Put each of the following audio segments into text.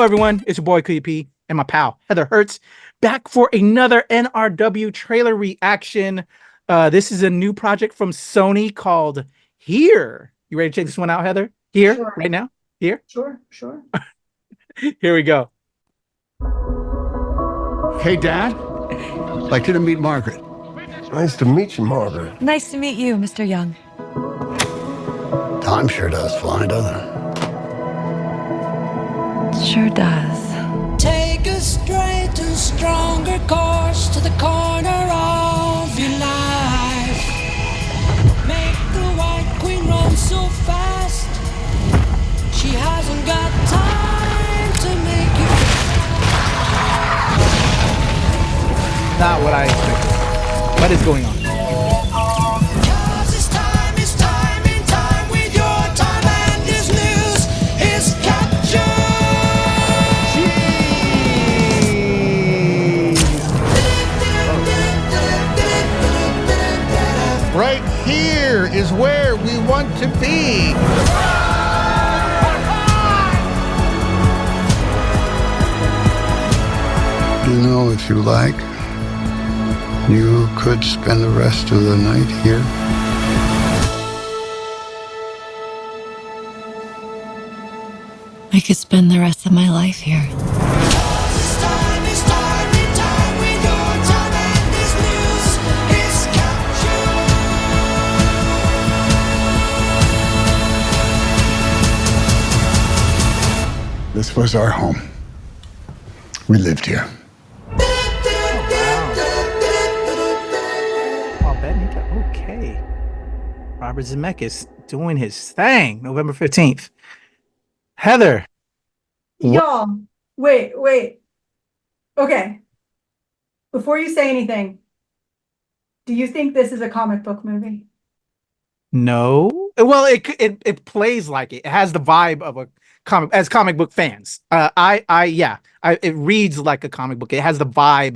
everyone. It's your boy Kuya and my pal Heather Hertz back for another NRW trailer reaction. This is a new project from Sony called Here. You ready to check this one out, Heather? Here, sure. Right now? Here? Sure. Here we go. Hey, Dad. I'd like you to meet Margaret. Nice to meet you, Margaret. Nice to meet you, Mr. Young. Time sure does fly, doesn't it? Sure does. Take a straight and stronger course to the corner of your life. Make the White Queen run so fast. She hasn't got time to make you. Not what I expected. What is going on? Right here is where we want to be. You know, if you like, you could spend the rest of the night here. I could spend the rest of my life here. This was our home. We lived here. Oh, Bettany. Okay. Robert Zemeckis doing his thing. November 15th. Heather. Y'all, wait. Okay. Before you say anything, do you think this is a comic book movie? No. Well, it plays like it. It has the vibe of a comic book fans. It reads like a comic book. It has the vibe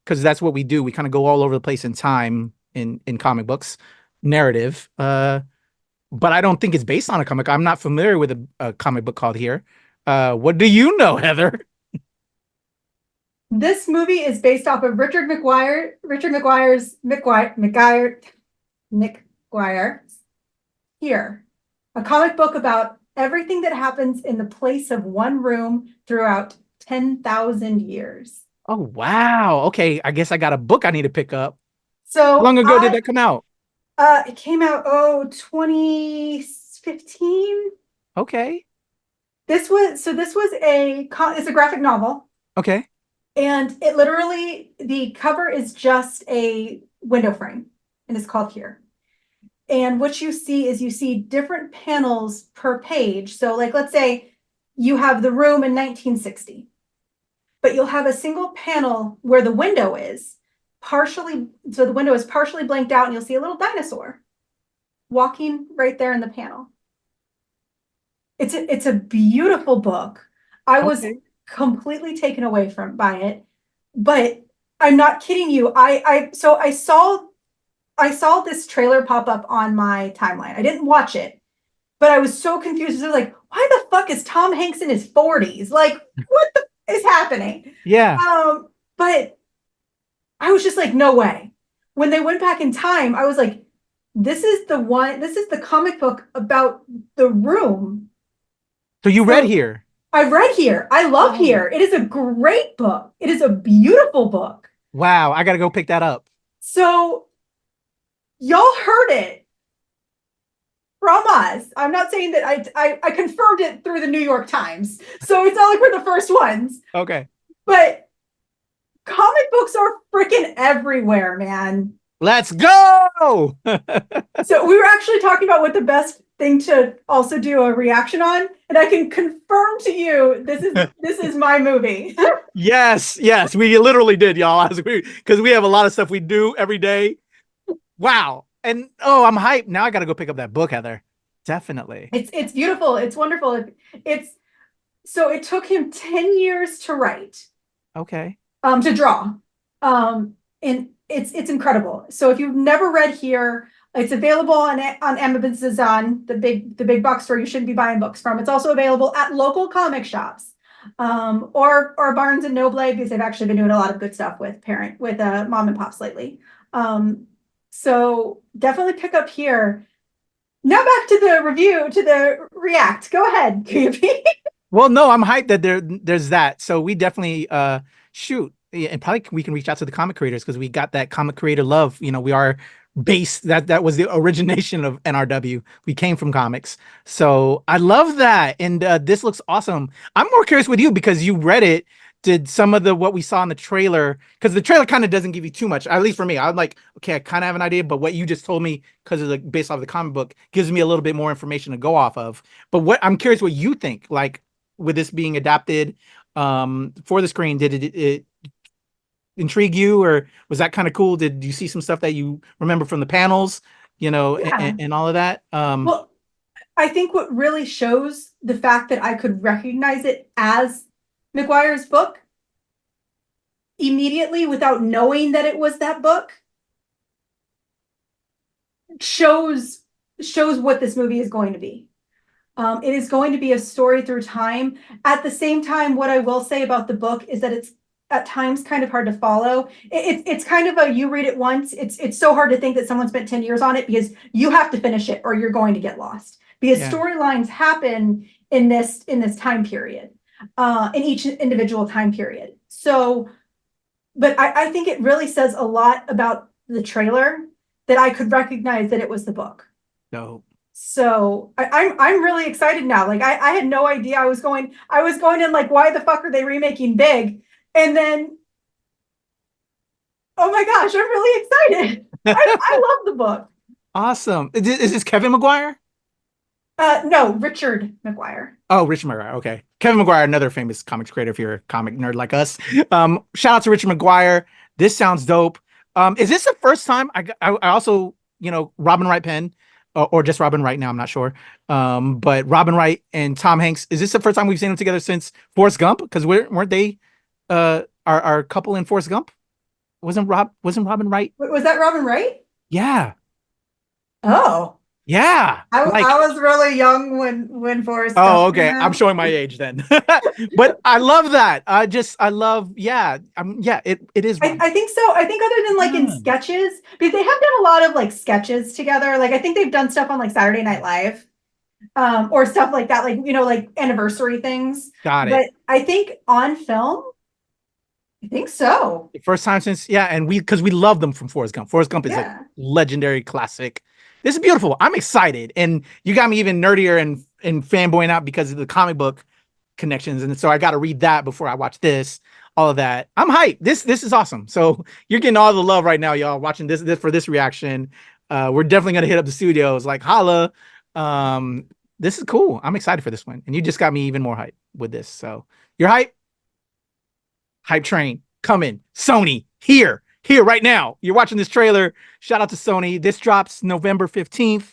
because that's what we do. We kind of go all over the place in time in comic books narrative. But I don't think it's based on a comic. I'm not familiar with a comic book called Here. What do you know, Heather? This movie is based off of Nick McGuire. Here, a comic book about everything that happens in the place of one room throughout 10,000 years. Oh, wow. Okay, I guess I got a book I need to pick up. So how long ago did that come out? It came out 2015. Okay. It's a graphic novel. Okay. And it literally, the cover is just a window frame, and it's called Here. And what you see different panels per page. So like, let's say you have the room in 1960, but you'll have a single panel where the window is partially blanked out, and you'll see a little dinosaur walking right there in the panel. It's a beautiful book. I was completely taken away by it, but I'm not kidding you. I saw this trailer pop up on my timeline. I didn't watch it, but I was so confused. I was like, why the fuck is Tom Hanks in his 40s? Like, what the is happening? Yeah. But I was just like, no way. When they went back in time, I was like, this is the comic book about the room. So you read Here? I read Here. I love Here. It is a great book. It is a beautiful book. Wow. I got to go pick that up. So y'all heard it from us. I'm not saying that I confirmed it through the New York Times. So it's not like we're the first ones. Okay. But comic books are freaking everywhere, man. Let's go. So we were actually talking about what the best thing to also do a reaction on. And I can confirm to you, this is my movie. Yes. We literally did, y'all. Because we have a lot of stuff we do every day. Wow. And I'm hyped. Now I got to go pick up that book, Heather. Definitely. It's beautiful. It's wonderful. So it took him 10 years to write. Okay. To draw. And it's incredible. So if you've never read Here, it's available on Amazon, the big box store you shouldn't be buying books from. It's also available at local comic shops. or Barnes and Noble, because they've actually been doing a lot of good stuff with mom and pops lately. So definitely pick up here. Now back to the review, to the react. Go ahead, Kuya. Well, no, I'm hyped that there's that. So we definitely shoot. Yeah, and probably we can reach out to the comic creators because we got that comic creator love. You know, we are based that was the origination of NRW. We came from comics. So I love that. And this looks awesome. I'm more curious with you because you read it. Did some of what we saw in the trailer, because the trailer kind of doesn't give you too much, at least for me. I'm like, okay, I kind of have an idea, but what you just told me, because of based off the comic book, gives me a little bit more information to go off of. But I'm curious what you think, like with this being adapted for the screen, did it intrigue you, or was that kind of cool? Did you see some stuff that you remember from the panels, you know, and all of that? Well, I think what really shows the fact that I could recognize it as McGuire's book immediately without knowing that it was that book shows what this movie is going to be. It is going to be a story through time. At the same time, what I will say about the book is that it's at times kind of hard to follow. It's kind of you read it once. It's so hard to think that someone spent 10 years on it because you have to finish it or you're going to get lost, because storylines happen in this time period, in each individual time period. So, but I think it really says a lot about the trailer that I could recognize that it was the book. No. So I'm really excited now. Like I had no idea. I was going in like, why the fuck are they remaking Big? And then, oh my gosh, I'm really excited. I love the book. Awesome. Is this Kevin McGuire? No, Richard McGuire. Oh, Richard McGuire. Okay. Kevin McGuire, another famous comics creator if you're a comic nerd like us. Shout out to Richard McGuire. This sounds dope. Is this the first time I also, you know, Robin Wright pen, or just Robin Wright now, I'm not sure. But Robin Wright and Tom Hanks, is this the first time we've seen them together since Forrest Gump? Because weren't they our couple in Forrest Gump? Wasn't Robin Wright? Was that Robin Wright? Yeah. Oh. Yeah. I was really young when Forrest Gump. Oh, okay. Came out. I'm showing my age then. But I love that. It is. I think so. I think other than like in sketches, because they have done a lot of like sketches together. Like I think they've done stuff on like Saturday Night Live. Or stuff like that, like, you know, like anniversary things. Got it. But I think on film, I think so. First time since, and because we love them from Forrest Gump. Forrest Gump is a legendary classic. This is beautiful. I'm excited. And you got me even nerdier and fanboying out because of the comic book connections. And so I got to read that before I watch this, all of that. I'm hyped. This is awesome. So you're getting all the love right now, y'all, watching this for this reaction. We're definitely going to hit up the studios, like holla. This is cool. I'm excited for this one. And you just got me even more hype with this. So you're hype? Hype train coming. Sony here right now. You're watching this trailer. Shout out to Sony. This drops November 15th.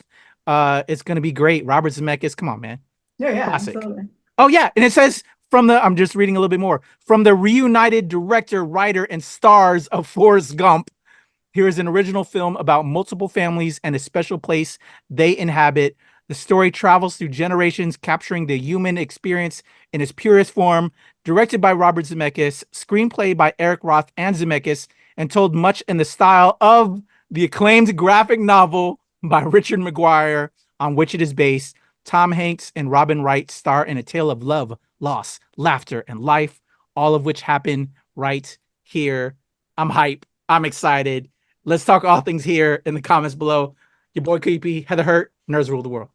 It's going to be great. Robert Zemeckis. Come on, man. Yeah. Classic. Absolutely. Oh yeah. And it says I'm just reading a little bit more from the reunited director, writer, and stars of Forrest Gump. Here is an original film about multiple families and a special place they inhabit. The story travels through generations, capturing the human experience in its purest form. Directed by Robert Zemeckis, screenplay by Eric Roth and Zemeckis, and told much in the style of the acclaimed graphic novel by Richard McGuire, on which it is based. Tom Hanks and Robin Wright star in a tale of love, loss, laughter, and life, all of which happen right here. I'm hype. I'm excited. Let's talk all things here in the comments below. Your boy Creepy, Heather Hurt, Nerds Rule the World.